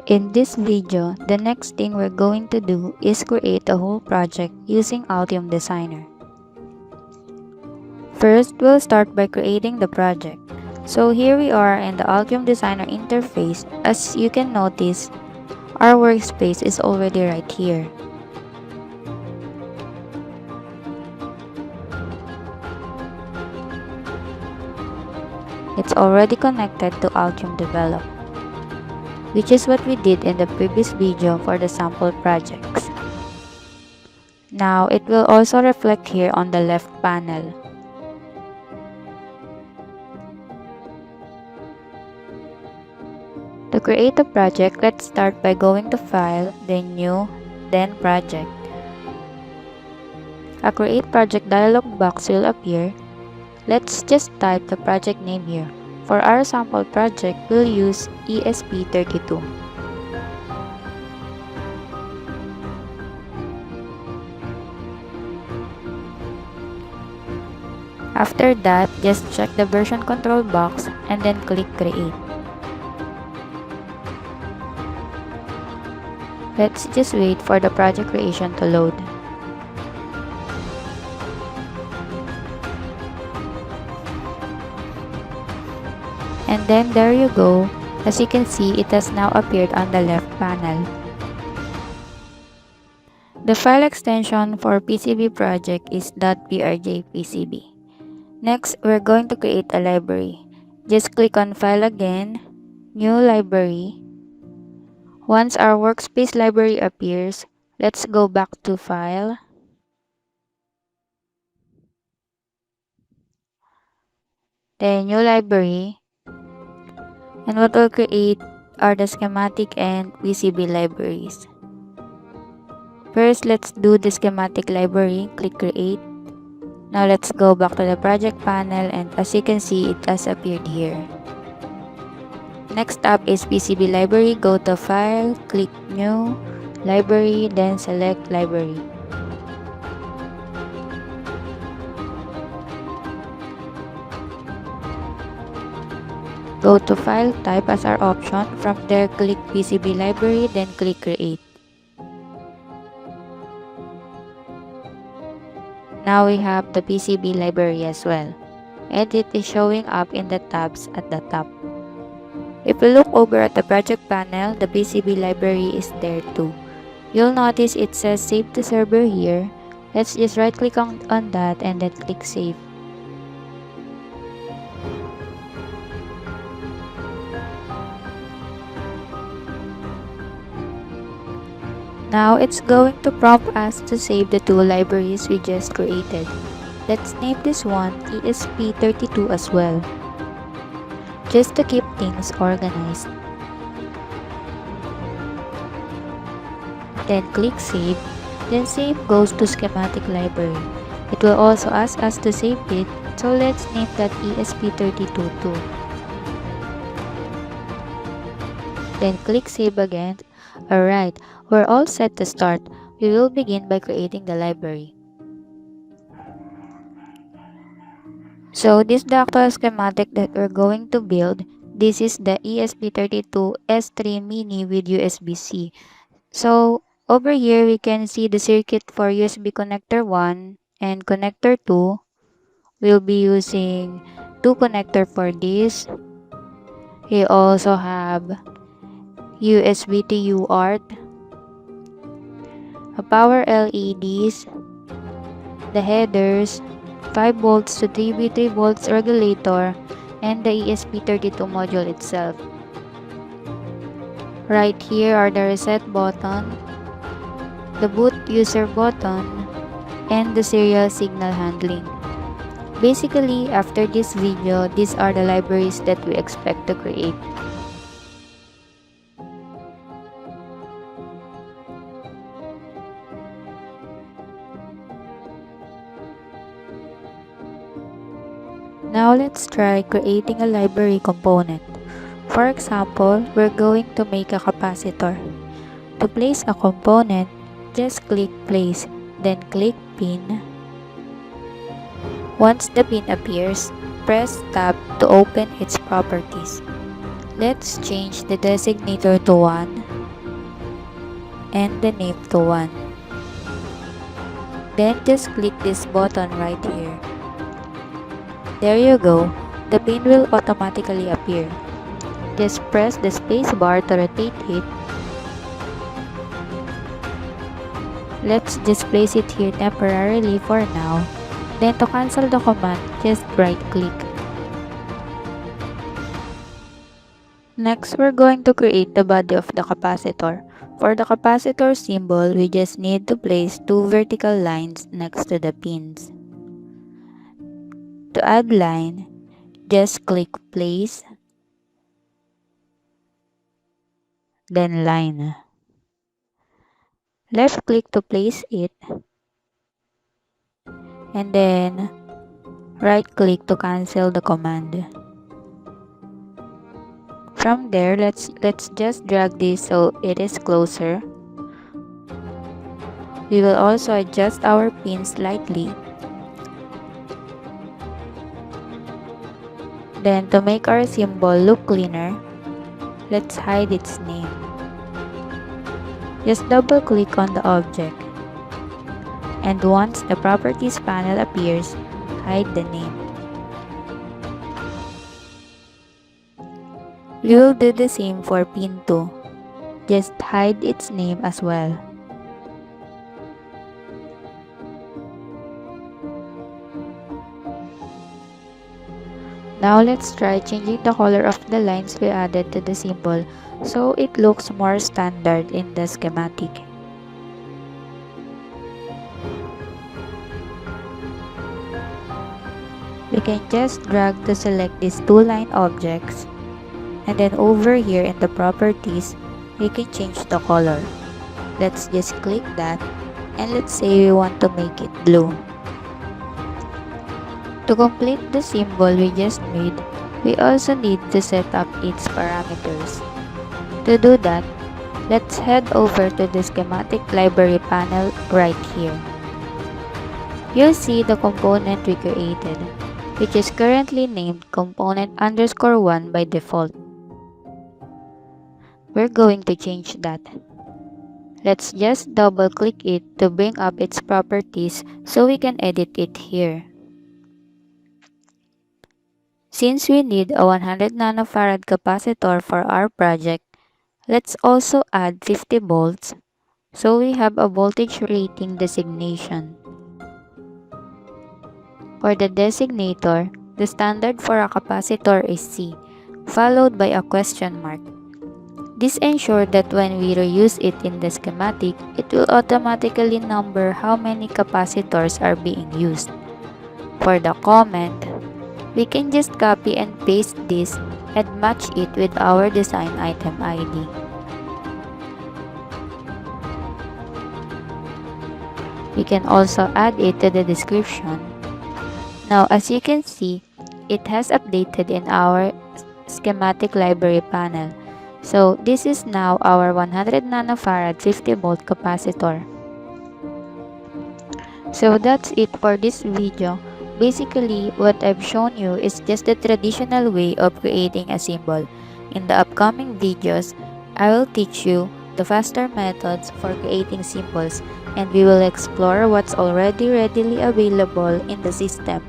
In this video, the next thing we're going to do is create a whole project using Altium Designer. First, we'll start by creating the project. So here we are in the Altium Designer interface. As you can notice, our workspace is already right here. It's already connected to Altium Develop, which is what we did in the previous video for the sample projects. Now, it will also reflect here on the left panel. To create a project, let's start by going to File, then New, then Project. A Create Project dialog box will appear. Let's just type the project name here. For our sample project, we'll use ESP32. After that, just check the version control box and then click Create. Let's just wait for the project creation to load. And then there you go. As you can see, it has now appeared on the left panel. The file extension for PCB project is .brjpcb. Next, we're going to create a library. Just click on File again, New Library. Once our Workspace library appears, let's go back to File, then New Library, and what we'll create are the schematic and PCB libraries. First, let's do the schematic library. Click Create. Now let's go back to the project panel, and as you can see, it has appeared here. Next up is PCB library. Go to File, click New, Library, then select Library. Go to File, type as our option. From there, click PCB library, then click Create. Now we have the PCB library as well, and it is showing up in the tabs at the top. If we look over at the project panel, the PCB library is there too. You'll notice it says Save to Server here. Let's just right click on that and then click Save. Now it's going to prompt us to save the two libraries we just created. Let's name this one ESP32 as well, just to keep things organized. Then click Save. Then Save goes to Schematic library. It will also ask us to save it, so let's name that ESP32 too. Then click Save again. Alright, we're all set to start. We will begin by creating the library. So this is the actual schematic that we're going to build. This is the ESP32 S3 Mini with USB-C. So over here we can see the circuit for USB connector 1 and connector 2. We'll be using 2 connector for this. We also have USB to UART, a power LEDs, the headers, 5 volts to 3 volts regulator, and the ESP32 module itself. Right here are the reset button, the boot user button, and the serial signal handling. Basically, after this video, these are the libraries that we expect to create. Now let's try creating a library component. For example, we're going to make a capacitor. To place a component, just click Place, then click Pin. Once the pin appears, press Tab to open its properties. Let's change the designator to 1 and the name to 1. Then just click this button right here. There you go, the pin will automatically appear. Just press the space bar to rotate it. Let's just place it here temporarily for now. Then to cancel the command, just right click. Next, we're going to create the body of the capacitor. For the capacitor symbol, we just need to place 2 vertical lines next to the pins. To add line, just click place, then line. Left click to place it, and then right click to cancel the command. From there, let's just drag this so it is closer. We will also adjust our pins slightly. Then to make our symbol look cleaner, let's hide its name. Just double click on the object. And once the properties panel appears, hide the name. We will do the same for pin 2. Just hide its name as well. Now let's try changing the color of the lines we added to the symbol so it looks more standard in the schematic. We can just drag to select these 2 line objects, and then over here in the properties, we can change the color. Let's just click that, and let's say we want to make it blue. To complete the symbol we just made, we also need to set up its parameters. To do that, let's head over to the schematic library panel right here. You'll see the component we created, which is currently named component_1 by default. We're going to change that. Let's just double click it to bring up its properties so we can edit it here. Since we need a 100 nanofarad capacitor for our project, let's also add 50 volts so we have a voltage rating designation. For the designator, the standard for a capacitor is C, followed by a question mark. This ensures that when we reuse it in the schematic, it will automatically number how many capacitors are being used. For the comment, we can just copy and paste this and match it with our design item ID. We can also add it to the description. Now, as you can see, it has updated in our schematic library panel. So, this is now our 100 nanofarad 50 volt capacitor. So, that's it for this video. Basically, what I've shown you is just the traditional way of creating a symbol. In the upcoming videos, I will teach you the faster methods for creating symbols, and we will explore what's already readily available in the system.